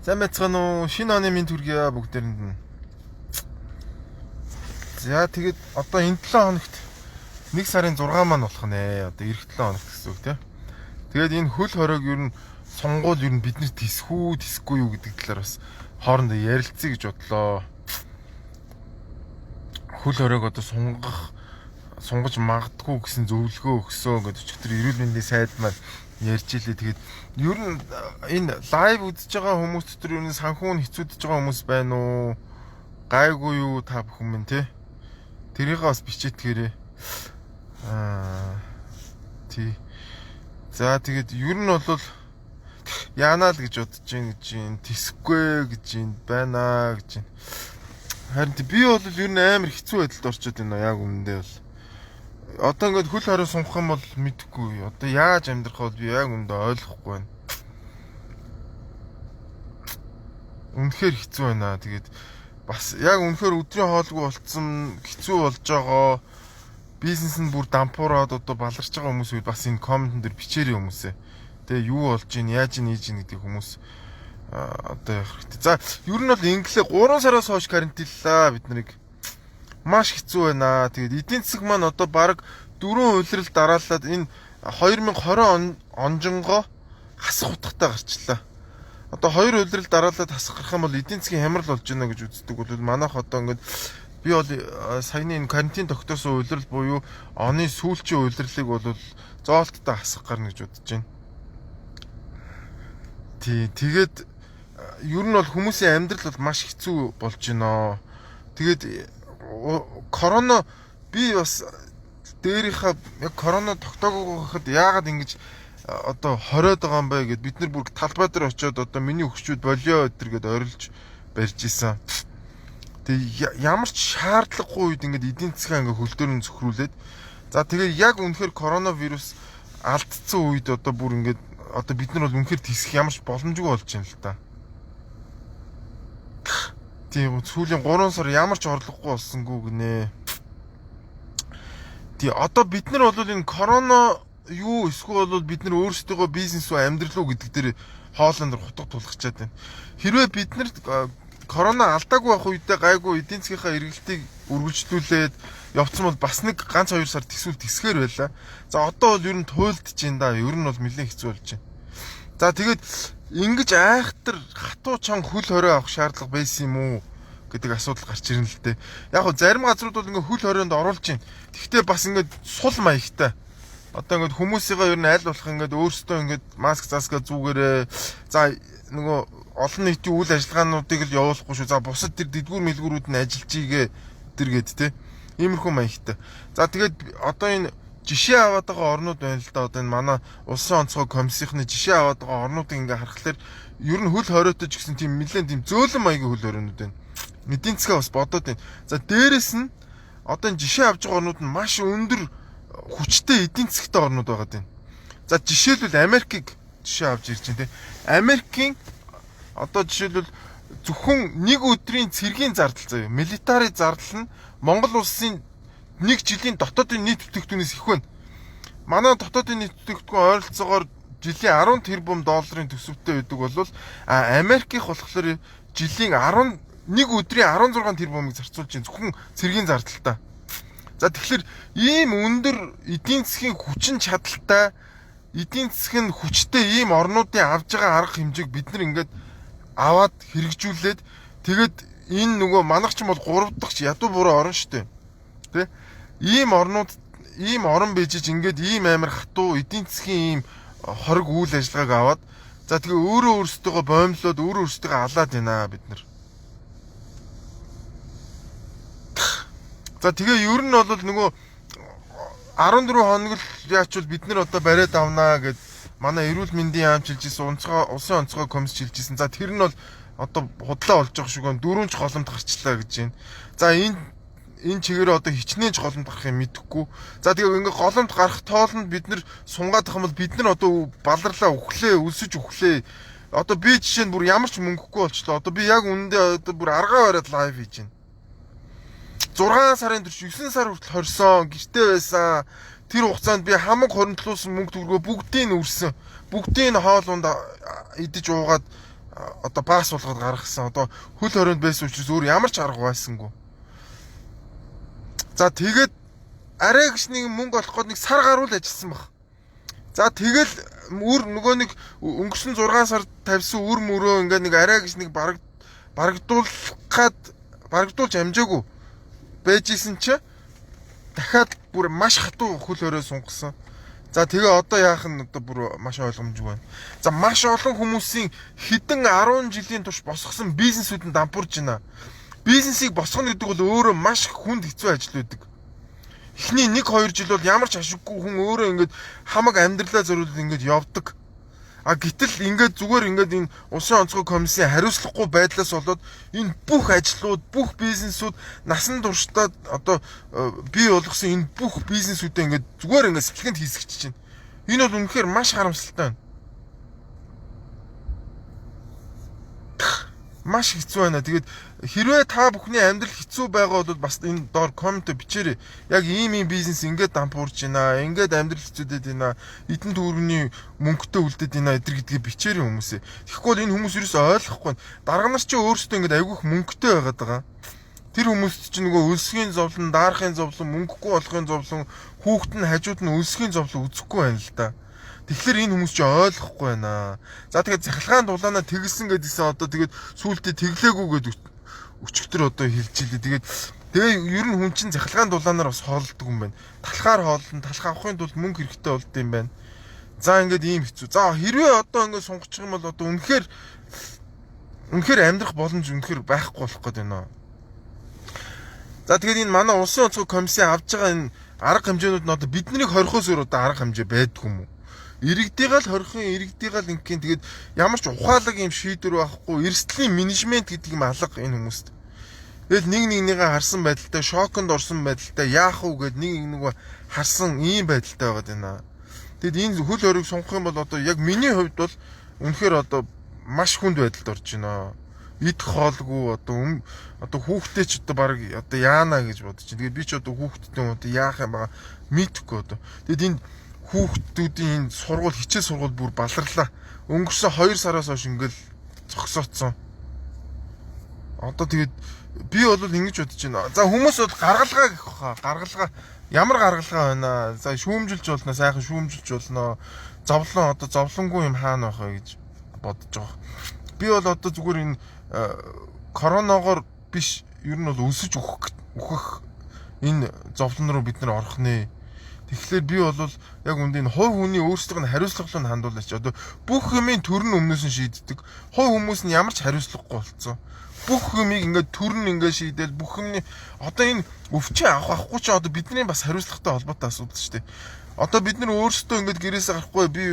Сайн байцгаана уу? Шинэ оны минь төргийа бүгдээрэнд нь. За тэгээд одоо энэ 7 хоногт 1 сарын 6 маань болох нэ. Одоо эх 7 хоногт гэсэн үг тийм. Тэгээд энэ хөл хоройг ер нь сонгуул ер нь биднэрт тисэхгүй юу гэдэг талаар бас хоорондоо ярилцъя гэж бодлоо. Хөл хоройг одоо сунгаж магадгүй гэсэн зөвлөгөө өгсөө гэдэг ч тэр эрүүл мэндийн сайд маань ярьж илээ. Тэгээд ер нь энэ лайв үзэж байгаа хүмүүс дотор ер нь санхүүн хэцүүдэж байгаа хүмүүс байна уу? Гайгүй юу та бүхэн минь те? Тэрийг бас бичээтгээрээ. Тий. За тэгээд ер нь бол яанаа л гэж бодож гин тисэхгүй гэж юм байна гэж. Харин би бол ер нь амар хэцүү байдалд орчод байна яг өмнөдөө бол. Одоо ингээд хөл хорой сунгах юм бол мэдэхгүй. Одоо яаж амьдрах вэ би яг өмнөдөө ойлгохгүй байна. Үнэхээр хэцүү байна. Тэгээд бас яг үнэхээр өдрийн хоолгүй болцсон хэцүү болж байгаа. Бизнес нь бүр дампуураад одоо баларч байгаа хүмүүс үед бас энэ коммент дээр бичээрэй хүмүүсээ. Тэгээ юу болж ийн яаж ийн ийж ийн гэдэг хүмүүс одоо явах хэрэгтэй. За ер нь бол инглээ 3 сараас хойш карантинлаа бид нарыг. Маш хэцүү байна. Тэгээд эдийн засаг маань одоо баг 4 улирал дараалаад энэ 2020 онжингоо хасах утгатай гарчлаа. Одоо 2 улирал дараалаад хасах гарах юм бол эдийн засгийн хямрал болж байна гэж үздэг бол манайх одоо ингээд би бол саяны энэ карантин тогтоосон улирал буюу оны сүүлчийн улирлыг бол зоолттой хасах гарна гэж бодож байна. Тэгээд ер нь бол хүмүүсийн амьдрал бол маш хэцүү болж байна. Тэгээд корона би бас дээрийнхаа яг корона тогтоогоо гэхэд яагаад ингэж одоо хориод байгаа юм бэ гэд бид нар бүр талбай дээр очиод одоо миний өгчүүд болио өдр гэд орилж барьж исэн. Тэг ямар ч шаардлагагүй үед ингэж эдийн засгаа ингээ хөл дээр нь зөвхрүүлээд за тэгээд яг үнэхээр коронавирус алдсан үед одоо бүр ингээд одоо бид нар бол үнэхээр тисэх ямар ч боломжгүй болж байна л та. Тийм сүүлийн 3 сар ямар ч орлогогүй болсонгүй гинэ. Тий одоо бид нар бол энэ корона юу эсвэл бол бид нар өөрсдөө бизнес уу амьдрал уу гэдэг дээр хоолойнор хутга тулгачаад байна. Хэрвээ бид нар корона алдаагүй байх үедээ гайгүй эдийн засгийнхаа эргэлтийг үргэлжлүүлээд явцсан бол бас нэг ганц 2 сар тэсвэл тэсгээр байлаа. За одоо бол ер нь туйлдж байна да. Ер нь бол нэлээд хэцүү болж байна. За тэгээд ингэж айхтар хатуу чанга хөл хорой авах шаардлага байсан юм уу гэдэг асуудал гарч ирнэ л дээ. Яг хөө зарим газрууд бол ингээ хөл хорионд оруулж байна. Тэгвэл бас ингээ сул маягтай. Одоо ингээ хүмүүсийгээ ер нь аль болох ингээ өөрсдөө ингээ маск заска зүгээрээ за нөгөө олон нийтийн үйл ажиллагаануудыг л явуулахгүй шүү. За бусад тэр дэдгүүр мэлгүүрүүд нь ажиллаж ийгээ тэргээд те. Иймэрхүү маягтай. За тэгээд одоо энэ жишээ аваад байгаа орнууд байна л да. Одоо энэ манай улсын онцгой комиссийнхны жишээ аваад байгаа орнуудыг ингээ харахаар ер нь хөл хоройтой ч гэсэн тийм нэлээд тийм зөөлөн маягийн хөл хорионууд байна. Эдийн засгаа бас бодоод байна. За дээрэс нь одоо энэ жишээ авж байгаа орнууд нь маш өндөр хүчтэй эдийн засгтай орнууд байгаа даа. За жишээлбэл Америкийг жишээ авч ирж байна те. Америкийн одоо жишээлбэл зөвхөн нэг өдрийн цэргийн зардал заяа. Милитари зардал нь Монгол улсын нэг жилийн дотоодын нийт бүтээгдэхүүнээс их байна. Манай дотоодын нийт бүтээгдэхүүн ойролцоогоор жилийн 10 тэрбум долларын төсөвтэй байдаг бол Америкийнх болохоор жилийн нэг өдрийн 16 тэрбумыг зарцуулж байна. Зөвхөн цэргийн зардалтай. За тэгэхээр ийм өндөр эдийн засгийн хүчин чадалтай эдийн засгийн хүчтэй ийм орнуудын авж байгаа арга хэмжээг бид нар ингээд аваад хэрэгжүүлээд тэгээд энэ нөгөө манайх ч юм бол 3 дахь ядуу буруу орн шүү дээ. Тэ? Ийм орнууд ийм орн бийжиж ингээд ийм амар хатуу эдийн засгийн ийм хориг үйл ажиллагааг аваад за тэгээ өөрөө өөрсдөө боомлоод өөрөө өөрсдөө алаад байна бид нар. За тэгээ ер нь бол нөгөө 14 хоног л яачвал бид нар одоо бариад авнаа гэд манай эрүүл мэндийн яамч хэлж ирсэн улсын онцгой комисс хэлж ирсэн. За тэр нь бол одоо худлаа болж байгаа шүү гэн 4 ч голомт гарчлаа гэж байна. За энэ чигээр одоо хичнээн ч голомт гарах юм мэдэхгүй. За тэгээ ингээ голомт гарах тоолонд бид нар сунгаад ах юм бол бид нар одоо баларлаа өглөө өлсөж өглөө. Одоо би жишээ нь бүр ямар ч мөнгөгүй болчлоо. Одоо би яг үнэндээ одоо бүр аргаа бариад лайв хийж байна. 6 сарын турш 9 сар хүртэл хорсон гэртээ байсан. Тэр хугацаанд би хамаг хоримтлуулсан мөнгө төгрөгөө бүгдийг нь үрсэн. Бүгдийг нь хоол унд идэж уугаад одоо баас болгоод гаргасан. Одоо хөл хорионд байсан учраас өөр ямар ч арга байсангүй. За тэгээд арай гэж нэг мөнгө олох гээд нэг сар гаруул ажилласан баг. За тэгэл нөгөө нэг өнгөрсөн 6 сард тавьсан үр мөрөө ингээ нэг арай гэж нэг барагдуулж амжаагүй байжсэн чи дахиад бүр маш хатуу хөл хорой сунгасан. За тэгээ одоо яах нь одоо бүр маш ойлгомжгүй байна. За маш олон хүмүүсийн хэдэн 10 жилийн турш босгосон бизнесүүд нь дампуурж байна. Бизнесийг босгоно гэдэг бол өөрөө маш хүнд хэцүү ажил байдаг. Эхний 1-2 жил бол ямар ч ашиггүй хүн өөрөө ингээд хамаг амьдралаа зориулж ингээд явдаг. А гэтэл ингээд зүгээр ингээд энэ улсын онцгой комиссийн хариуцлагагүй байдлаас болоод энэ бүх ажлууд, бүх бизнесүүд насан туршдаа одоо бий болгосон энэ бүх бизнесүүдээ ингээд зүгээр ингээд сэтгэлд хийсгэж чинь. Энэ бол үнэхээр маш харамсалтай байна. Маш хэцүү байна. Тэгээд хэрвээ та бүхний амьдрал хэцүү байгаа бол бас энэ доор коммент бичээрэй. Яг ийм бизнес ингээд дампуурж байна. Ингээд амьдрал хэцүүдэд байна. Эдэн төгрөгийн мөнгөтэй үлдээд байна эдэр гэдгийг бичээрэй хүмүүсээ. Тэгэхгүй бол энэ хүмүүс ерөөсөй ойлгохгүй. Дарга нар ч өөрсдөө ингээд айгүйх мөнгөтэй байгаад байгаа. Тэр хүмүүст чинь нөгөө өлсгийн зовлон, даарахын зовлон, мөнгөгүй болохын зовлон, хүүхэд нь хажууд нь өлсгийн зовлон үзэхгүй байна л да. Тэгэхээр энэ хүмүүс ч ойлгохгүй байна. За тэгээд захилгаан дулаанаа тэгэлсэн гэдгийгсэн одоо тэгээд сүултээ тэглээгүй гэдэг өчигдөр одоо хэлж илээ. Тэгээ ер нь хүн чинь захилгаан дулаанаар бас хоолддог юм байна. Талхаар хоолно, талх авахын тулд мөнгө хэрэгтэй болд юм байна. За ингээд ийм хэцүү. За хэрвээ одоо ингээд сунгах юм бол одоо үнэхээр амьдрах боломж үнэхээр байхгүй болох гээд байна. За тэгээд энэ манай улсын онцгой комиссийн авж байгаа энэ арга хэмжээнүүд нь одоо биднийг хорихоос өөр одоо арга хэмжээ байдаг юм уу? Иргэдийгэл хорихын, иргэдийгэл ингэхийн тэгээд ямар ч ухаалаг юм шийдвэр байхгүй, эрсдлийн менежмент гэдэг юм алга энэ хүмүүст. Тэгэл нэгнийгээ харсан байдалтай, шоконд орсон байдалтай яах вэ гэд нэг харсан ийм байдалтай байгаад байна. Тэгэд энэ хөл хориг сунгах юм бол одоо яг миний хувьд бол үнэхээр одоо маш хүнд байдалд орж байна. Идэх хоолгүй одоо хүүхдээ ч одоо баг одоо яана гэж бодож байна. Тэгээд би ч одоо хүүхдтэй одоо яах юм бага мэдхгүй одоо. Тэгэд энэ хүүхдүүдийн энэ сургууль хичээл сургууль бүр баларлаа. Өнгөрсөн 2 сараас хойш ингээл зогсооцсон. Одоо тэгээд би бол ингэж бодож байна. За хүмүүс бол гаргалгаа гэх баха. Гаргалгаа ямар гаргалгаа байна? За шүүмжилж болно, сайхан шүүмжилж болно. Зовлон одоо зовлонгүй юм хаана байх вэ гэж бодож байгаа. Би бол одоо зүгээр энэ коронавигоор биш ер нь бол өсөж үхэх энэ зовлон руу бид нар орох нэ. Тэгэхээр би бол яг үндэ энэ хувь хүний өөрсдөө нь хариуцлагатай хандуулаач. Одоо бүх юмын төр нь өмнөөс нь шийддэг. Хувь хүмүүс нь ямар ч хариуцлагагүй болцсон. Бүх юмыг ингээд төр нь ингээд шийдэл бүх юмны одоо энэ өвчин авахгүй ч одоо бидний бас хариуцлагатай холбоотой асуудал шүү дээ. Одоо бид нар өөрсдөө ингээд гэрээсээ гарахгүй би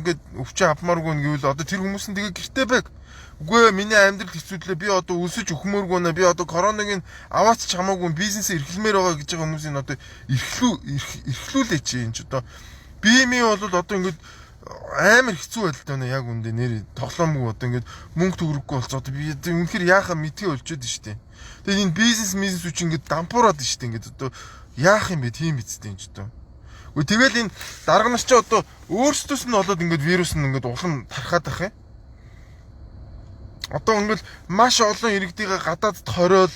ингээд өвчин авмааргүй гэвэл одоо тэр хүмүүс нь тэгээ гэртээ байг. Үгүй миний амьдрал хэцүүдлээ би одоо өсөж өхмөөргүй нэ би одоо коронавиг аваач ч хамаагүй бизнесээ эрхлэмээр байгаа гэж байгаа хүмүүсийн одоо эрхлүүлээ чи энэ ч одоо би бол одоо ингээд амар хэцүү байдалтай байна яг үндэ нэр тоглоомгүй одоо ингээд мөнгө төгрөггүй болцоо одоо би үнэхээр яахаа мэдхий болчиход штэ. Тэгээд энэ бизнес үуч ингээд дампуураад штэ ингээд одоо яах юм бэ тийм эцтэй энэ ч одоо. Үгүй тэгэл энэ дарга нар ч одоо өөрсдөөс нь болоод ингээд вирус нь ингээд улам тархаад байх юм. Одоо ингээд маш олон иргэдийгээ гадаадд хориол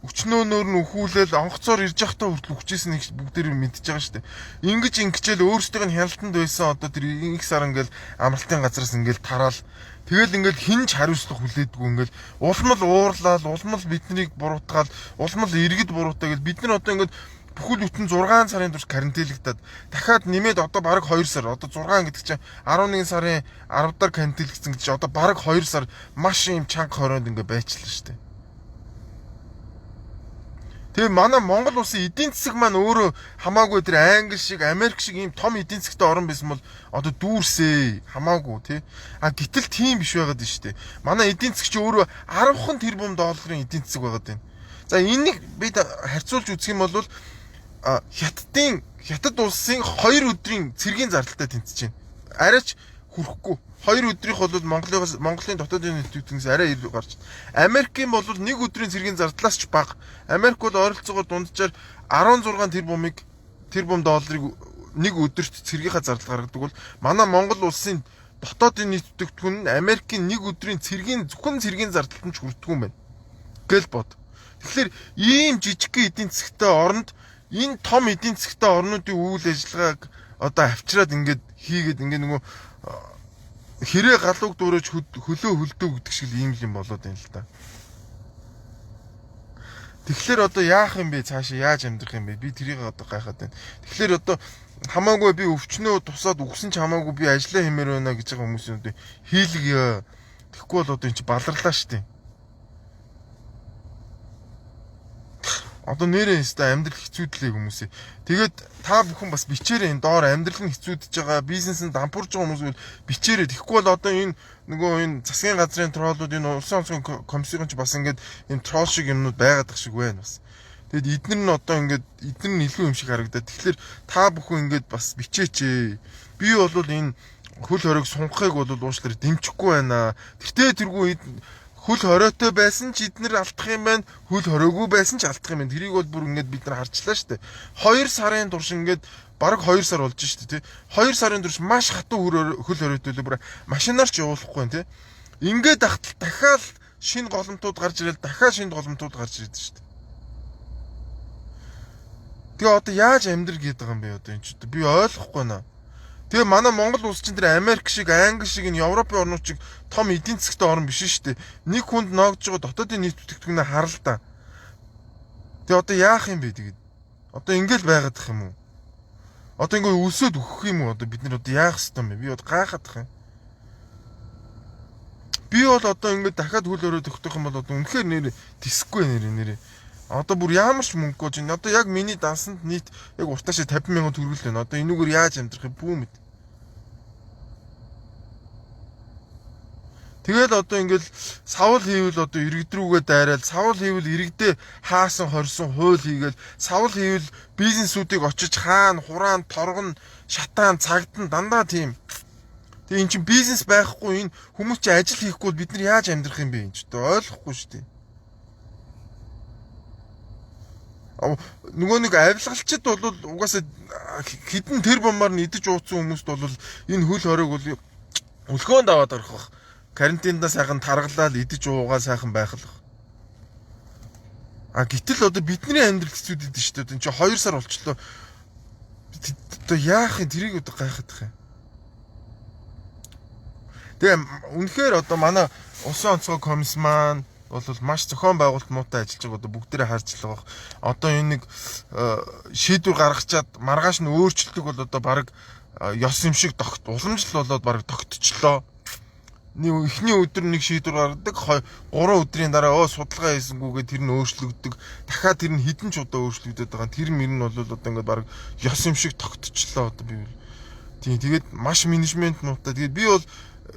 өчнөөнөөр нь өхүүлэл онгоцоор ирж явахдаа хүртэл хүчээсэн их бүгдээр мэдчихэж байгаа шүү дээ. Ингэжэл өөрсдөө нь хяналтанд байсан одоо тэр их сар ингээл амралтын газраас ингээл тараал тэгэл ингээл хинж хариуцлах хүлээдгүй ингээл улмал уурлал улмал биднийг буруутгаал улмал иргэд буруутаа гэл бид нар одоо ингээд бүхэл бүтэн 6 сарын турш карантинлэгдээд дахиад нэмээд одоо бараг 2 сар одоо 6 гэдэг чинь 11 сарын 10 дахь карантинлэгдсэн гэж одоо бараг 2 сар маш юм чанга хороонд ингээ байчлаа шүү дээ. Тэгээ манай Монгол улсын эдийн засаг маань өөрөө хамаагүй тэр Англи шиг Америк шиг ийм том эдийн засгтай орн байсан бол одоо дүүрсээ хамаагүй тий. А гэтэл тийм биш байгаад байна шүү дээ. Манай эдийн засаг чи өөрөө 10 тэрбум долларын эдийн засаг байгаад байна. За энийг бид харьцуулж үзэх юм бол Хятад улсын 2 өдрийн цэргийн зардалтай тэнцэж байна. Арайч хүрэхгүй. 2 өдрийнх бол Монголын дотоодын нийтээс арай ир гарч. Америкийн бол 1 өдрийн цэргийн зардлаас ч бага. Америк бол ойролцоогоор дунджаар 16 тэрбум долларыг 1 өдөрт цэргийнхаа зардал гаргадаг бол манай Монгол улсын дотоодын нийт бүтээгдэхүүн нь Америкийн нэг өдрийн зөвхөн цэргийн зардалд нь ч хүрдэггүй юм байна. Гэл бод. Тэгэхээр ийм жижигхэн эдийн засгтай оронд энэ том эдийн засгтай орнуудын үйл ажиллагааг одоо авчираад ингээд хийгээд ингээд нөгөө хэрэг галууг дуурайж хөлөө хөлдөө гэдэг шиг ийм юм болоод байна л да. Тэгэхээр одоо яах юм бэ? Цаашаа яаж амьдрах юм бэ? Би тэрийг одоо гайхаад байна. Тэгэхээр одоо хамаагүй би өвчнөө тусаад үгсэн ч хамаагүй би ажиллаа хэмээр байна гэж байгаа хүмүүсийн үдэ хийлгээ. Тэгэхгүй бол одоо эн чи баларлаа штэ. Одоо нэрээ өстой амьдрал хэцүүдлээ хүмүүсээ. Тэгээд та бүхэн бас бичээрэй энэ доор амьдрал нь хэцүүдж байгаа, бизнесэнд дампуурж байгаа хүмүүс бол бичээрэй. Тэгэхгүй бол одоо энэ нөгөө энэ засгийн газрын троллууд энэ улсын онцгой комиссийн ч бас ингээд энэ тролл шиг юмнууд байгаад байгаа шиг байна бас. Тэгэд эднэр нь одоо ингээд эднэр нь илүү юм шиг харагдаад. Тэгэхээр та бүхэн ингээд бас бичээч. Би бол энэ хөл хориг сунгахыг бол уушлаар дэмжихгүй байна. Тэргүй хөл хориотой байсан ч эднэр алдах юм байна. Хөл хороогүй байсан ч алдах юм байна. Тэрийг бол бүр ингээд бид нар харчлаа шүү дээ. 2 сарын турш ингээд бараг 2 сар болж шүү дээ, тий. 2 сарын турш маш хатуу хөл хориотой бүр машинаар ч явуулахгүй тий. Ингээд дахиад шинэ голомтууд гарч ирэл дахиад шинэ голомтууд гарч ирээд шүү дээ. Тэгээ одоо яаж амьдр гээд байгаа юм бэ одоо энэ ч би ойлгохгүй наа. Тэгээ манай Монгол улс чинь тэр Америк шиг, Англи шиг энэ Европын орнууд шиг том эдийн засгтай орн биш шүү дээ. Нэг хүнд ноогдж байгаа дотоодын нийт бүтээгдэхүүнээ хар л да. Тэгээ одоо яах юм бэ тэгээд? Одоо ингээл байгаад их юм уу? Одоо ингээ өлсөд өгөх юм уу? Одоо бид нар одоо яах ёстой юм бэ? Би одоо гайхаад их юм. Би бол одоо ингээ дахиад хөл өрөөд өгөх юм бол одоо үнэхээр нэр тисэхгүй нэрээ. Одоо бүр ямар ч мөнгөгүй чинь одоо яг миний дансанд нийт яг уртаашаа 50,000 төгрөг л байна. Одоо энүүгээр яаж амьдрах юм бүү мэд. Тэгэл одоо ингээл савл хийвэл одоо иргэдрүүгээ дайраад савл хийвэл иргэдээ хаасан хорсон хууль хийгээл савл хийвэл бизнесүүдийг очиж хаана хураан торгон шатаан цагдан дандаа тийм. Тэгээ эн чинь бизнес байхгүй энэ хүмүүс чинь ажил хийхгүй бид нар яаж амьдрах юм бэ энэ ч одоо ойлгохгүй шүү дээ. Нөгөө нэг авилгалчид бол угаасаа хідэн тэр бомбаар нь идэж ууцсан хүмүүст бол энэ хөл хориг бол өлгөөнд аваад гарах бах. Карантиндаа сайхан таргалаад идэж уугаа сайхан байх л. Гэтэл одоо бидний амьдрал хэцүүд идэв шүү дээ. Энд чинь 2 сар болчлоо. Одоо яах юм тэрийг одоо гайхаад их юм. Тэгээ үнэхээр одоо манай улсын онцгой комисс маань бол маш зохион байгуулалт муутай ажиллаж байгаа одоо бүгдээрээ харж л байгаа. Одоо энэ нэг шийдвэр гаргачаад маргааш нь өөрчлөлтөг бол одоо баг ёс юм шиг уламжлал болоод баг тогтчлоо. Эхний өдөр нэг шийдвэр гаргадаг 3 өдрийн дараа судалгаа хийсэнгүүгээ тэр нь өөрчлөгддөг. Дахиад тэр нь хідэн ч удаа өөрчлөгдөд байгаа. Тэр мөр нь бол одоо ингээд баг ёс юм шиг тогтчлоо одоо би. Тийм тэгээд маш менежмент нуутай. Тэгээд би бол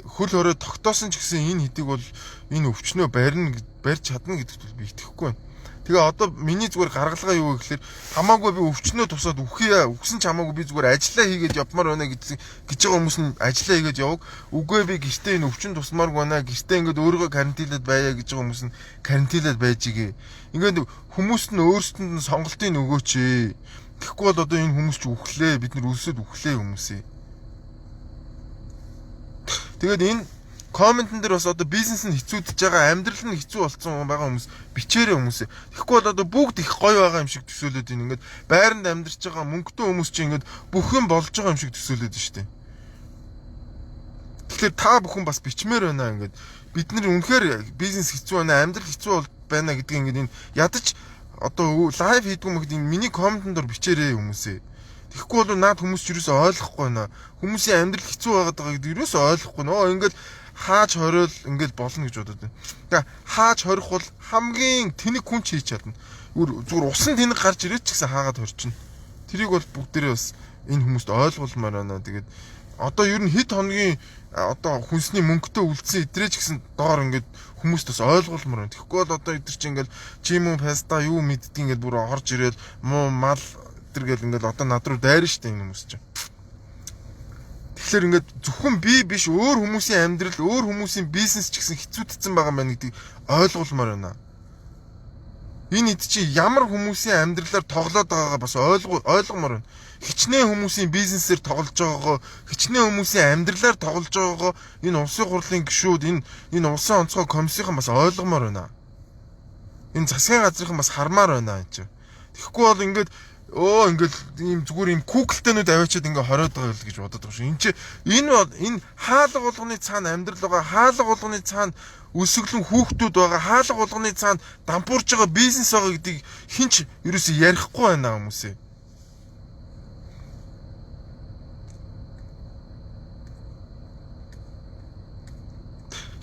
хөл хорой тогтоосон ч гэсэн энэ хэдийг бол энэ өвчнөө барьж чадна гэдэгт бол би итгэхгүй байна. Тэгээ одоо миний зүгээр гаргалгаа юу гэхээр хамаагүй би өвчнөө тусаад үхсэн ч хамаагүй би зүгээр ажиллаа хийгээд явмаар байна гэж байгаа хүмүүс нь ажиллаа хийгээд яваг. Үгүй би гэртээ энэ өвчин тусмааргүй байна. Гэртээ ингээд өөрийгөө карантинлаад байя гэж байгаа хүмүүс нь карантинлаад байж игээ. Ингээд хүмүүст нь өөрсдөнд нь сонголтын өгөөч. Тэгэхгүй бол одоо энэ хүмүүс ч үхлээ. Бид нар өлсөд үхлээ хүмүүсээ. Тэгээд энэ комментэн дээр бас одоо бизнес нь хэцүүдж байгаа, амьдрал нь хэцүү болсон байгаа хүмүүс бичээрэй хүмүүсээ. Тэгэхгүй бол одоо бүгд их гоё байгаа юм шиг төсөөлөд байна. Ингээд байранд амьдарч байгаа мөнгөтэй хүмүүс чинь ингээд бүх юм болж байгаа юм шиг төсөөлөд байна шүү дээ. Тэгэхээр та бүхэн бас бичмээр байна ингээд. Бид нар үнэхээр бизнес хэцүү байна, амьдрал хэцүү байна гэдгийг ингээд энэ ядаж одоо лайв хийдгүү мэгд энэ миний комментэн дээр бичээрэй хүмүүсээ. Тэгэхгүй бол наад хүмүүс ч юусоо ойлгохгүй байна. Хүмүүсийн амьдрал хэцүү байгаад байгаа гэдэг юусоо ойлгохгүй нөө ингээд хааж хориол ингээд болно гэж бодод байна. Тэгээ хааж хорих бол хамгийн тэнэг хүн ч хийж чадна. Зүгээр усан тэнэг гарч ирээд ч гэсэн хаагаад хорчно. Тэрийг бол бүгдээрээ бас энэ хүмүүст ойлгуулмаар байна. Тэгээд одоо ер нь хэд хоногийн одоо хүнсний мөнгөтэй үлдсэн идрээч гэсэн доор ингээд хүмүүст бас ойлгуулмаар байна. Тэгэхгүй бол одоо идэр чи ингээд чимүү паста юу мэддэг ингээд бүр орж ирээд муу мал гэл ингээд одоо над руу дайрна штэ энэ хүмүүс чинь. Тэгэхээр ингээд зөвхөн би биш өөр хүмүүсийн амьдрал, өөр хүмүүсийн бизнес ч гэсэн хэцүүдсэн байгаа юм байна гэдгийг ойлгуулмаар байна. Энэ ид чи ямар хүмүүсийн амьдралаар тоглоод байгаагаа бас ойлгомоор байна. Хичнээн хүмүүсийн бизнесээр тоглож байгаагаа, хичнээн хүмүүсийн амьдралаар тоглож байгаагаа энэ улсын хурлын гишүүд, энэ улсын онцгой комиссийнхан бас ойлгомоор байна. Энэ засгийн газрынхан бас хармаар байна энэ чинь. Тэгэхгүй бол ингээд ийм зүгээр ийм куклтэнүүд аваачаад ингээ хориод байгаа л гэж бодоод байгаа шүү. Энэ хаалга болгоны цаана амьдрал байгаа, хаалга болгоны цаана өсөглөн хүүхдүүд байгаа, хаалга болгоны цаана дампуурж байгаа бизнес байгаа гэдгийг хинч ерөөсөө ярихгүй байна хүмүүсээ.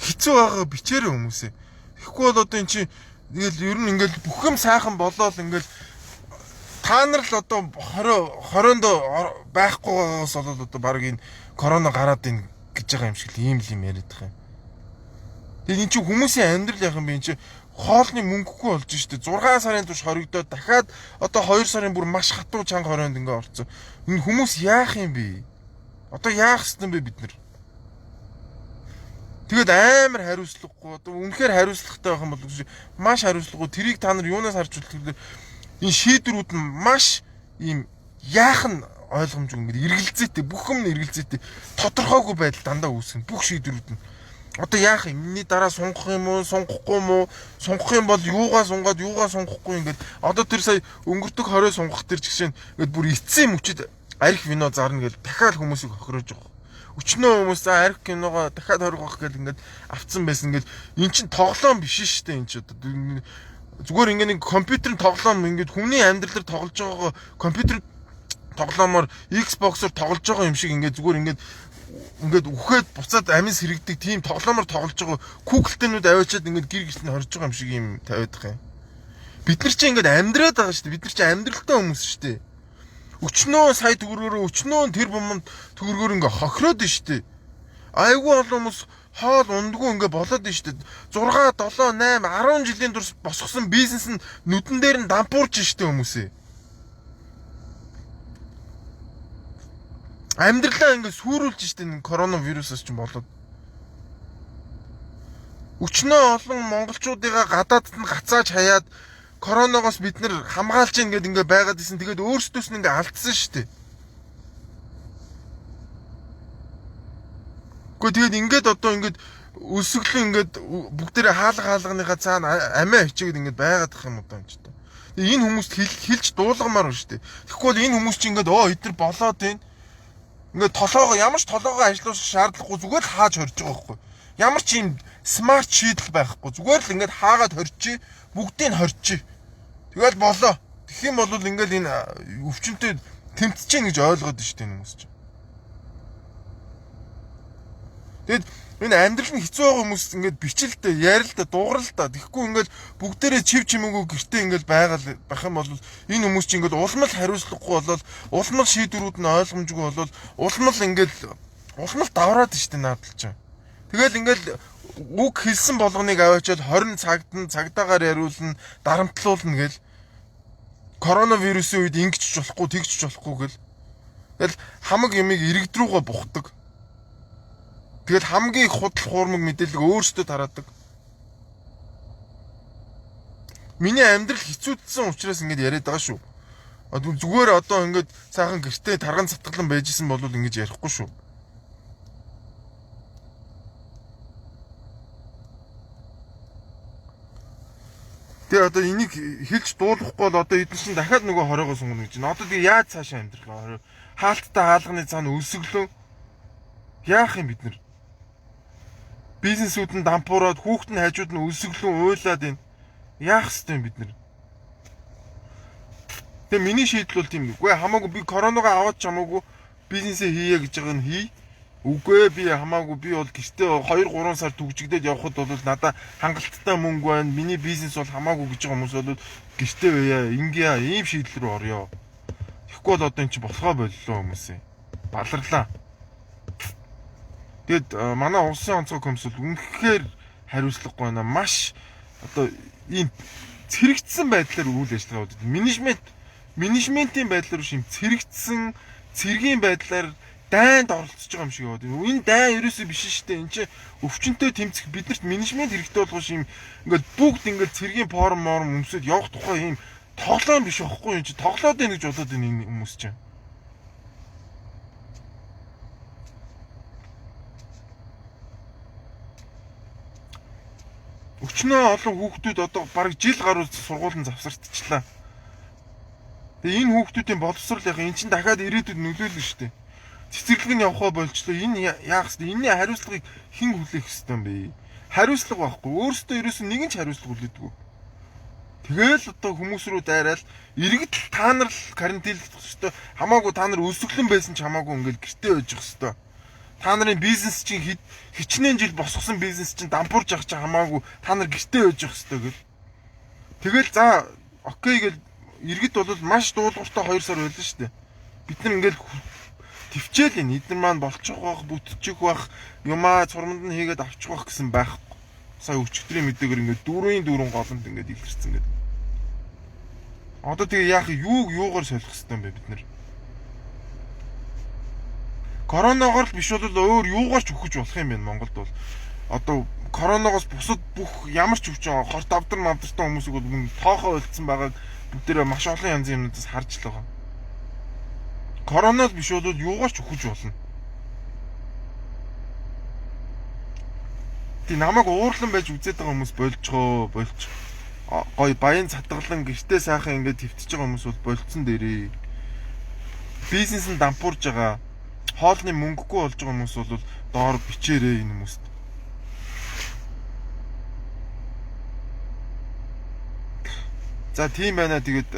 Хэцүү байгаа бичээрэй хүмүүсээ. Тэгэхгүй бол одоо эн чинь тэгэл ер нь ингээл бүх юм сайхан болоод ингээл та нар л одоо 20-нд байхгүй байгаас болоод одоо баг энэ корона гараад ийн гэж байгаа юм шиг л ийм л юм яриад байгаа юм. Тэгээд эн чинь хүмүүсийн амьдрал яах юм бэ? Эн чинь хоолны мөнгөгүй болж штэ. 6 сарын турш хоригдоод дахиад одоо 2 сарын бүр маш хатуу чанга хорионд ингээ орцсон. Энэ хүмүүс яах юм бэ? Одоо яах ёстой юм бэ бид нар? Тэгээд амар хариуцлагагүй одоо үнэхээр хариуцлагатай байх юм бол маш хариуцлагагүй. Тэрийг та нар юунаас харж үзлээ? Энэ шийдвэрүүд нь маш ийм яах нь ойлгомжгүй ингээд эргэлзээтэй, бүх юм эргэлзээтэй, тодорхойгүй байдал дандаа үүсгэн бүх шийдвэрүүд нь. Одоо яах юм? Миний дараа сунгах юм уу, сунгахгүй юм уу? Сунгах юм бол юугаа сунгаад, юугаа сунгахгүй ингээд одоо тэр сая өнгөртөг 20 сунгах тэр жишээ нь ингээд бүр эцсийн мөчөд арх вино зарна гэж дахиад хүмүүсийг хохирож байгаа. Өчнөө хүмүүс за арх киногоо дахиад хоригох гэж ингээд авцсан байсан ингээд эн чин тоглоом биш шүү дээ эн чин одоо зүгээр ингээд нэг компьютерийн тоглоом ингээд хүний амьдралаар тоглож байгаа компьютерийн тоглоомоор Xbox-оор тоглож байгаа юм шиг ингээд зүгээр ингээд үхээд буцаад амис хэрэгдэг тийм тоглоомоор тоглож байгаа куклтэнүүд аваачаад ингээд гэр гисэнд хорж байгаа юм шиг юм тавиад байгаа юм. Бид нар чи ингээд амьдраад байгаа шүү дээ. Бид нар чи амьдралтай хүмүүс шүү дээ. Өчнөө сая төгрөгөөр өчнөө тэр бомонд төгрөгөөр ингээ хохироод нь штэ. Айгүй олон хүмүүс хоол ундгүй ингээ болоод нь штэ. 6, 7, 8, 10 жилийн турш босгосон бизнес нь нүдэн дээр нь дампуурч штэ хүмүүсээ. Амьдралаа ингээ сүрүүлж штэ энэ коронавирусаас ч болоод. Өчнөө олон монголчуудыгаа гадаадд нь гацааж хаяад коронавигоос бид нар хамгаалж гин гэд ингээ байгаад исэн. Тэгээд өөрсдөөс нь ингээ алдсан шүү дээ. Гэхдээ тэгээд ингээд одоо ингээд өсөглөн ингээд бүгдээрээ хаалганыхаа цаана амиа хичээгээд ингээд байгаад ах юм уу юм ч та. Тэгээд энэ хүмүүст хэлж дуулгамаар байна шүү дээ. Тэгэхгүй бол энэ хүмүүс чинь ингээд эдгээр болоод байна. Ингээд толоогоо ямар ч толоогоо ажиллах шаардлагагүй зүгээр л хааж хорж байгаа байхгүй. Ямар ч юм смарт шийдэл байхгүй. Зүгээр л ингээд хаагаад хорчих, бүгдийг хорчих. Тэгэл болоо. Тэгэх юм бол ингээл энэ өвчнөд тэмцэж гин гэж ойлгоод байна шүү дээ хүмүүс чинь. Тэгэд энэ амьдрал нь хэцүү байгаа хүмүүс ингээд бичэлтэй, ярилтаа, дууралтаа. Тэгэхгүй ингээл бүгдээрээ чив чимээгүй гэртээ ингээл байгаад байх юм бол энэ хүмүүс чинь ингээд улмал хариуцлагагүй болоод улмал шийдвэрүүд нь ойлгомжгүй болоод улмал давраад шүү дээ наадл чинь. Тэгэл ингээл үг хэлсэн болгоныг аваачаад 20 цагт нь цагдаагаар яриулна, дарамтлуулна гэл. Коронавирусын үед ингэч болохгүй, тэгч болохгүй гэл. Тэгэл хамаг ямиг иргэд рүүгээ бухдаг. Тэгэл хамгийн их худал хуурмаг мэдээлэл өөрсдөө тараадаг. Миний амьдрал хэцүүдсэн учраас ингэж яриад байгаа шүү. Зүгээр одоо ингэж сайхан гэртээ тарган цатгалан байжсэн бол ингэж ярихгүй шүү. Тэгээ одоо энийг хэлж дуулахгүй бол одоо эдгээр чинь дахиад нөгөө хоройгоо сунгана гэж байна. Одоо тэгээ яаж цаашаа амьдрах вэ? Хаалттай хаалганы цаана өсөглөө. Яах юм бид нар? Бизнесүүд нь дампуураад, хүүхэд нь хажууд нь өсөглөө уйлаад байна. Яах ёстой юм бид нар? Тэгээ миний шийдэл бол тийм нэг. Үгүй хамаагүй би коронавигаа аваад ч хамаагүй бизнесээ хийе гэж байгаа нь хий. Үгүй би хамаагүй би бол гэртээ 2-3 сар төгжигдээд явхад бол надаа хангалттай мөнгө байна. Миний бизнес бол хамаагүй гэж байгаа хүмүүс бол гэртээ байя. Ингээ ийм шийдэл рүү орё. Тэгэхгүй бол одоо эн чинь болохоо боллоо хүмүүсээ. Баларлаа. Тэгэд манай улсын онцгой комисс бол үнэхээр хариуцлагагүй байна. Маш одоо ийм цэрэгдсэн байдлаар үйл ажиллагаа удаад менежментийн байдлаар биш юм цэрэгдсэн цэргийн байдлаар дайнд оролцож байгаа юм шиг яваад байна. Энэ дайн ерөөсөө биш шүү дээ. Энд чинь өвчнөд тэмцэх биднэрт менежмент хэрэгтэй болгож юм ингээд бүгд ингээд цэргийн форм өмсөд явах тухай юм тоглоом биш байхгүй юм чи тоглоод байна гэж бодоод байна энэ хүмүүс чинь. Өчнөө олон хүүхдүүд одоо бараг жил гаруй сургуулийн завсартчихлаа. Тэгээ энэ хүүхдүүдийн боловсрол яг эн чинь дахиад ирээдүйд нөлөөлнө шүү дээ. Цэцэрлэг нь явахаа болчлоо. Энэ яах вэ? Энийний хариуцлагыг хэн хүлээх ёстой юм бэ? Хариуцлага байхгүй. Өөрөөсөө ерөөсөө нэгэн ч хариуцлага хүлээдэггүй. Тэгэл одоо хүмүүс рүү дайраал иргэд та нар л карантинлах ёстой. Хамаагүй та нар өсөглөн байсан ч хамаагүй ингээл гэртээ байж их ёстой. Та нарын бизнес чинь хичнээн жил босгосон бизнес чинь дампуурж явах чинь хамаагүй та нар гэртээ байж их ёстой гэл. Тэгэл за окей гэл иргэд бол маш дуулууртай 2 сар байлаа шүү дээ. Бид нар ингээл төвчээл энэ эдгээр маань болчих байх, бүтчих байх, юмаа цурманд нь хийгээд авчих байх гэсэн байхгүй. Сая өчигдрийн мэдээгээр ингээд дөрвөн голонд ингээд илэрсэн гэдэг. Одоо тэгээ яах юугаар солих хэвтэй юм бэ бид нар? Коронавигоор л биш бол өөр юугаар ч өгч болох юм бэ Монголд бол. Одоо коронавигоос бусад бүх ямар ч өвчин хорт авдар мавдартай хүмүүсийг бол мөн тоохоо болцсон байгааг бүгдээрээ маш олон янзын юмнуудаас харж л байгаа. Коронавигоос биш бол юугаар ч өгч болно. Тий намайг уурлан байж үзээд байгаа хүмүүс болж. Гой баян цатгалан гэртээ сайхан ингээд твтж байгаа хүмүүс бол болцсон дээрээ. Бизнес нь дампуурж байгаа. Хоолны мөнгөгүй болж байгаа хүмүүс бол доор бичээрээ энэ хүмүүст. За тийм байна. Тэгээд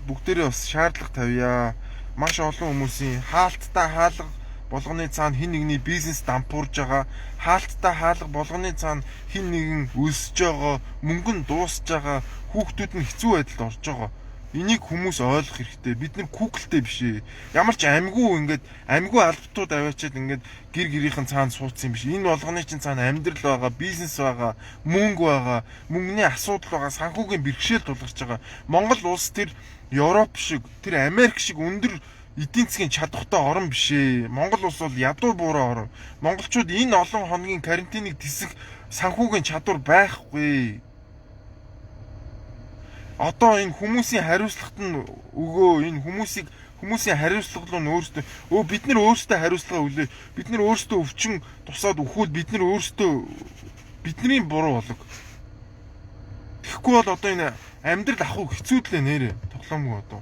бүгдээрээ бас шаардлага тавья. Маш олон хүмүүсийн хаалттай хаалга болгоны цаана хин нэгний бизнес дампуурж байгаа. Хаалттай хаалга болгоны цаана хин нэгэн өсөж байгаа, мөнгө нь дуусж байгаа, хүүхдүүд нь хэцүү байдалд орж байгаа. Энийг хүмүүс ойлгох хэрэгтэй. Бид нар Google-тэй биш ээ. Ямар ч амьгүй албатууд аваачаад ингээд гэр гэрийнхэн цаана суудсан юм биш. Энэ болгоны чинь цаана амьдрал байгаа, бизнес байгаа, мөнгө байгаа, мөнгөний асуудал байгаа, санхүүгийн бэрхшээл тулгарч байгаа. Монгол улс тэр Европ шиг, тэр Америк шиг өндөр эдийн засгийн чадвартай орн биш ээ. Монгол улс бол ядуу буурай орн. Монголчууд энэ олон хоногийн карантиныг тисэх санхүүгийн чадвар байхгүй. Одоо энэ хүмүүсийн хариуцлагт нь өгөө энэ хүмүүсийн хариуцлага руу нь өөрсдөө бид нар өөрсдөө хариуцлага өглөө. Бид нар өөрсдөө өвчин тусаад өвхүүл бид нар өөрсдөө бидний буруу болог. Тэгэхгүй бол одоо энэ амьдрал ахуй хэцүүдлээ нэрэ тоглоомгүй одоо.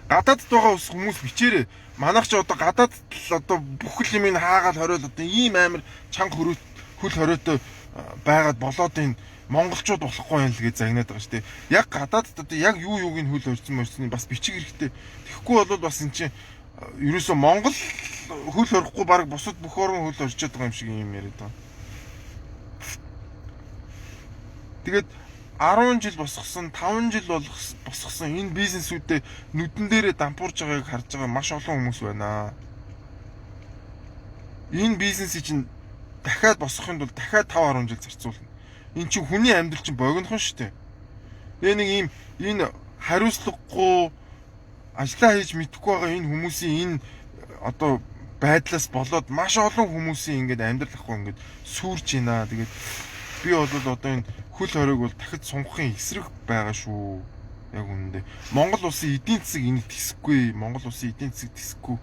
Гадаадд байгаа хүмүүс бичээрэй. Манайх ч одоо гадаадд л одоо бүх юм ин хаагаад хориод одоо ийм амар чанга хөл хориотой байгаад болоод энэ монголчууд болохгүй юм л гэж загнаад байгаа шүү дээ. Яг гадаадд одоо яг юуг нь хөл хорьсон бас бичих хэрэгтэй. Тэгэхгүй бол бас эн чинь ерөөсөө Монгол хөл хорихгүй баг бусад бүх орн хөл орчод байгаа юм шиг юм яриад байгаа. Тэгээд 10 жил босгосон, 5 жил босгосон энэ бизнесүүдээ нүдэн дээрээ дампуурж байгааг харж байгаа маш олон хүмүүс байна. Энэ бизнесийг чинь дахиад босгохын тулд дахиад 5-10 жил зарцуулна. Энэ чинь хүний амьдрал чинь богинохон шүү дээ. Тэгээ нэг ийм энэ хариуцлагагүй ажиллаа хийж мэдэхгүй байгаа энэ хүмүүсийн энэ одоо байдлаас болоод маш олон хүмүүсийн ингээд амьдрал ахгүй ингээд сүрж байна. Тэгээд би бол одоо энэ хөл хориг бол дахид сунгахын эсрэг байгаа шүү. Яг үнэндээ. Монгол улсын эдийн засаг энийг тисэхгүй. Монгол улсын эдийн засаг тисэхгүй.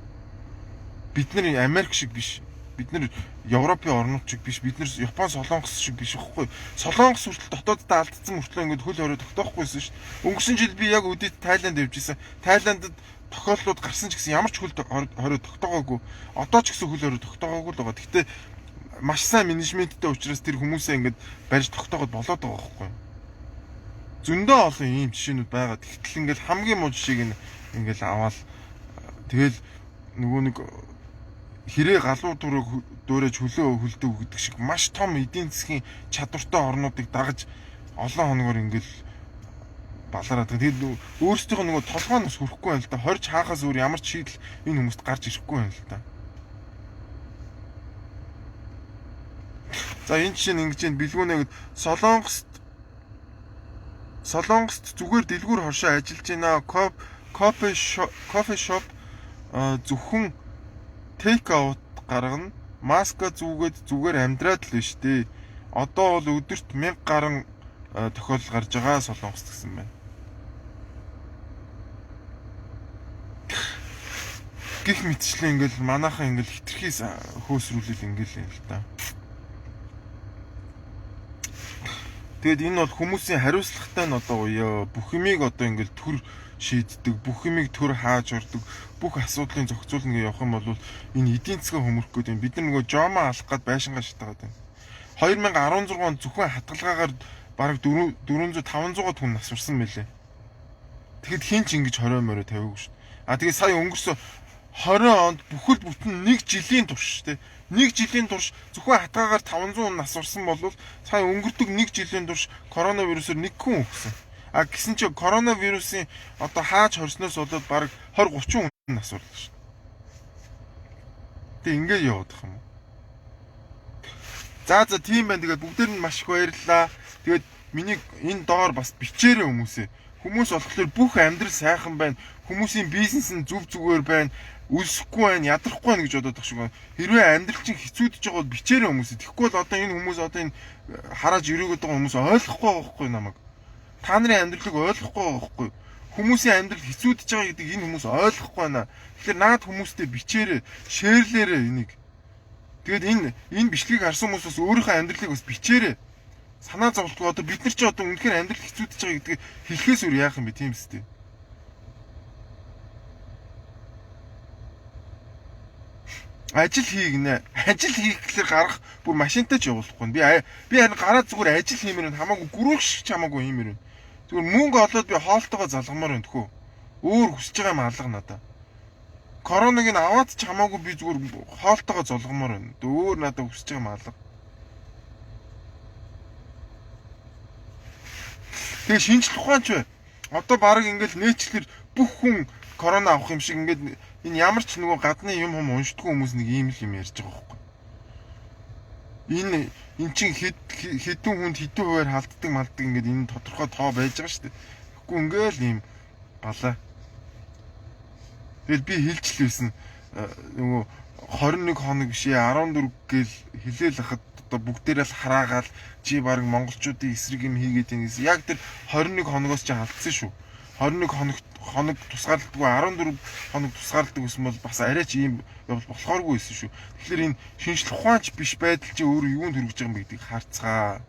Бид нар Америк шиг биш. Бид нар Европын орнууд шиг биш. Бид нар Япон, Солонгос шиг биш байхгүй. Солонгос хүртэл дотооддоо алдсан мөртлөө ингээд хөл хориг тогтооохгүйсэн шүү. Өнгөрсөн жил би яг үдээд Тайланд явж исэн. Тайландд тохиолдлууд гарсан ч гэсэн ямар ч хөл хориг тогтоогоогүй. Одоо ч гэсэн хөл хориг тогтоогоогүй л байгаа. Гэхдээ маш сайн менежменттэй учраас тэр хүмүүсээ ингээд барьж тогтооход болоод байгаа байхгүй. Зөндөө олон ийм жишээнүүд байгаа. Тэгтэл ингээд хамгийн муу жишээг ингээд аваад тэгэл нөгөө нэг хэрэг галуу дуурайж хөлөө хөлдөв гэдэг шиг маш том эдийн засгийн чадвартай орнуудыг дагаж олон хоногор ингээд балараад тэгээд өөрсдийнх нь нөгөө толгойноос хүрэхгүй байл та. Хорж хаахаас өөр ямар ч шийдэл энэ хүмүүст гарч ирэхгүй байл та. За энэ чинь ингэж бэлгүүнээ Солонгост Солонгост зүгээр дэлгүүр хоршоо ажиллаж байна. Кофе шоп зөвхөн take out гаргана. Маска зүгээд зүгээр амьдраад л биш дээ. Одоо бол өдөрт 1000 гаруй тохиолдол гарч байгаа Солонгост гэсэн байна. Гэх мэтчлэн ингээл манайхан ингээл хитрхээс хөөсрүүлэл ингээл л та. Тэгэд энэ бол хүмүүсийн хариуцлагатай нь одоо уяа бүх юмыг одоо ингээл төр шийддэг, бүх юмыг төр хааж ордог, бүх асуудлыг зохицуулна гэж явах юм бол энэ эдийн засгаа хөмөрөх гээд бид нар нөгөө жомоо алах гээд байшингаа шатаагаад байна. 2016 онд зөвхөн хатгалгаагаар бараг 400-500 хүн насварсан мэлээ. Тэгэхэд хин ч ингэж 20 морой тавиагүй шүү. Тэгээд сая өнгөрсөн 20 онд бүхэл бүтэн 1 жилийн турш шүү дээ. 1 жилийн турш зөвхөн хатгаагаар 500 хүн насварсан бол сая өнгөрдөг 1 жилийн турш коронавирусаар 1 хүн өгсөн. Гэсэн чи коронавирусын одоо хааж хорсноос болоод бараг 20-30 хүн насварлаа шүү. Тэг ингээд яваад байгаа юм. За тийм байна. Тэгээд бүгдээр нь маш их баярлалаа. Тэгээд миний энэ доор бас бичээрэй хүмүүсээ. Хүмүүс болохоор бүх амьдрал сайхан байна. Хүмүүсийн бизнес нь зүв зүгээр байна. Үлсэхгүй байна, ядрахгүй байна гэж бодоод байгаа шиг байна. Хэрвээ амьдрал чинь хэцүүдэж байгаа бол бичээрэй хүмүүсээ. Тэгэхгүй бол одоо энэ хүмүүс одоо энэ хараад өрөөгд байгаа хүмүүс ойлгохгүй байгаа байхгүй намайг. Та нарын амьдралыг ойлгохгүй байгаа байхгүй. Хүмүүсийн амьдрал хэцүүдэж байгаа гэдэг энэ хүмүүс ойлгохгүй байна. Тэгэхээр наад хүмүүстэй бичээрэй, шеэрлээрэй энийг. Тэгээд энэ бичлэгийг харсан хүмүүс бас өөрийнхөө амьдралыг бас бичээрэй. Санаа зовлтгүй одоо бид нар ч одоо үнэхээр амьдрал хэцүүдэж байгаа гэдгийг хэлэхээс өөр яах юм бэ тийм үстэй. Ажил хийнэ. Ажил хийх гэхээр гарах бүр машинтай ч явуулахгүй. Би харин гараад зүгээр ажил хиймээр нь хамаагүй гүрүүх шиг ч хамаагүй хиймээр нь. Зүгээр мөнгө олоод би хоолтойгоо залгамаар байна тхөө. Өөр хүсэж байгаа юм алга надаа. Короныг нь аваад ч хамаагүй би зүгээр хоолтойгоо золгомоор байна. Өөр надад хүсэж байгаа юм алга. Тэгээ шинжлэх ухаанч бай. Одоо баг ингээл нээчлэр бүх хүн корона авах юм шиг ингээд энэ ямар ч нөгөө гадны юм уншдаггүй хүмүүс нэг ийм л юм ярьж байгаа байхгүй. Энэ чинь хэдэн хүнд хэдэн хувиар халддаг малдаг ингээд энэ тодорхой тоо байж байгаа шүү дээ. Тэгэхгүй ингээл ийм балаа. Тэгэл би хэлжлээсэн нөгөө 21 хоног бишээ 14 гээл хэлээл хахад одоо бүгдээрээ л хараагаал чи баг монголчуудын эсрэг юм хийгээд байна гэсэн. Яг тэр 21 хоногоос чи алдсан шүү. 21 хоног тусгаарлагдгүй 14 хоног тусгаарладаг гэсэн бол бас арай ч ийм явбал болохооргүй байсан шүү. Тэгэхээр энэ шинжлэх ухаанч биш байдал чи өөрөө юунд хүргэж байгаа юм бэ гэдгийг харцгаа.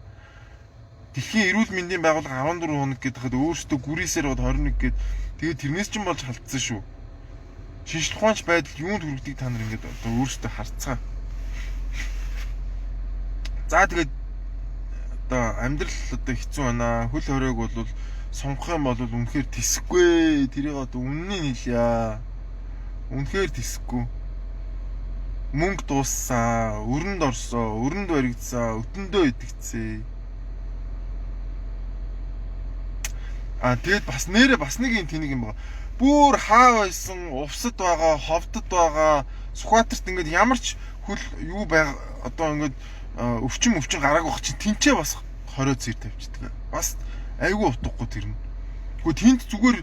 Дэлхийн эрүүл мэндийн байгууллага 14 хоног гэхэд өөрөөсөө гүрээсээр бод 21 гээд тэгээд тэрнээс ч юм болж халтсан шүү. Шинжлэх ухаанч байдал юунд хүргэдэг та нар ингээд одоо өөрөөсөө харцгаа. За тэгээд одоо амьдрал одоо хэцүү байна. Хөл хоройг бол сонгох юм бол үнэхээр тэсэхгүй. Тэрийг одоо үннийг хэлье. Үнэхээр тэсэхгүй. Мөнгө дууссан, өрөнд орсон, өрөнд баригдсан, өтөндөө идэгцээ. Тэгээд бас нэрээ бас нэг юм тэнийг юм байна. Бүр хаа байсан, увсад байгаа, ховдод байгаа, Сүхбаатарт ингээд ямар ч хөл юу байга одоо ингээд өвчин гараагүй бах чинь тэнцээ бас 20 цэр тавьчихдаг. Бас айгүй утгагүй тэр нь. Гэхдээ тэнд зүгээр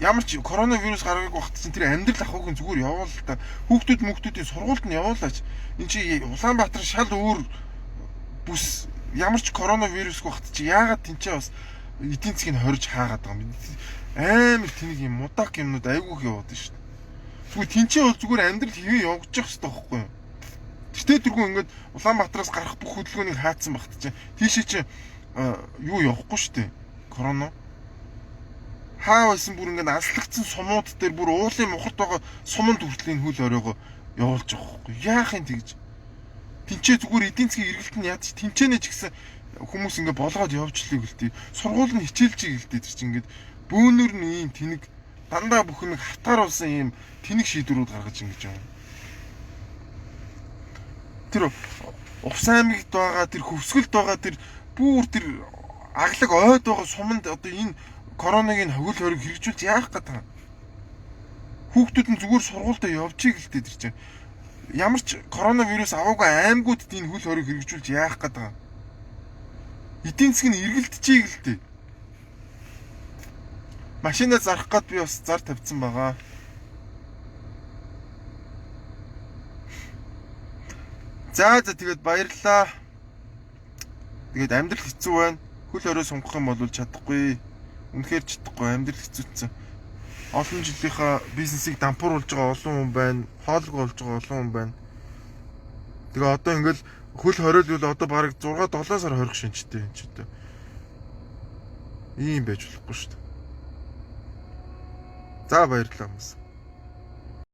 ямар ч коронавирус гараагүй бах чинь тэр амьдрал ахуйг зүгээр явуул л та. Хүүхдүүдийн сургуульд нь явуулаач. Энд чи Улаанбаатар шал өөр бүс ямар ч коронавирусгүй бах чи яагаад тэнцээ бас эдийн засгийг хорж хаагаад байгаа юм. Амар тэнийг юм мудак юмнууд айгүйх яваад шүү дээ. Зүгээр тэнцээ бол зүгээр амьдрал хэвээ явагдаж явах хэрэгтэй байхгүй юу? Тэртээ тэргүй ингээд Улаанбаатараас гарах бүх хөдөлгөөнийг хаацсан багт чинь тийшээ чи юу явахгүй шүү дээ. Корона. Хаа байсан бүр ингээд аслагдсан сумууд дээр бүр уулын мухарт байгаа суманд хүртлийн хөл оройгоо явуулж байгаа байхгүй. Яах юм тэгж. Тинчээ зүгээр эдийн засгийн эргэлт нь яд чи тинчэнэ ч гэсэн хүмүүс ингээд болгоод явуулчихлаа гэлтэй. Сургууль нь хичээлж гэлтэй тэр чинь ингээд бөөнөр нь ийм тэнэг дандаа бүх юмыг хатгааруулсан ийм тэнэг шийдвэрүүд гаргаж ингэж юм. Тэр Увс аймагт байгаа тэр хөвсгөлд байгаа тэр бүр тэр аглаг ойд байгаа суманд одоо энэ коронавигийн хөвөл хориг хэрэгжүүлж яах гэдэг юм. Хүүхдүүд нь зүгээр сургуультай явчихъя гэлтэй тэр чинь. Ямар ч коронавирус аваагүй аймагуудад энэ хөл хориг хэрэгжүүлж яах гэдэг юм. Эдийн засгийн эргэлтчихье гэлтэй. Машинаа зарах гээд би бас зар тавьсан байгаа. За тэгээд баярлалаа. Тэгээд амьдрал хэцүү байна. Хөл хорой сунгах юм бол чадахгүй. Үнэхээр чадахгүй, амьдрал хэцүүцсэн. Олон жилийнхаа бизнесийг дампууруулж байгаа олон хүн байна. Хоолойг болж байгаа олон хүн байна. Тэгээ одоо ингээл хөл хориод бол одоо бараг 6-7 сар хорих шинжтэй юм ч гэдэг. Ийм байж болохгүй шүү дээ. За баярлалаа хүмүүс.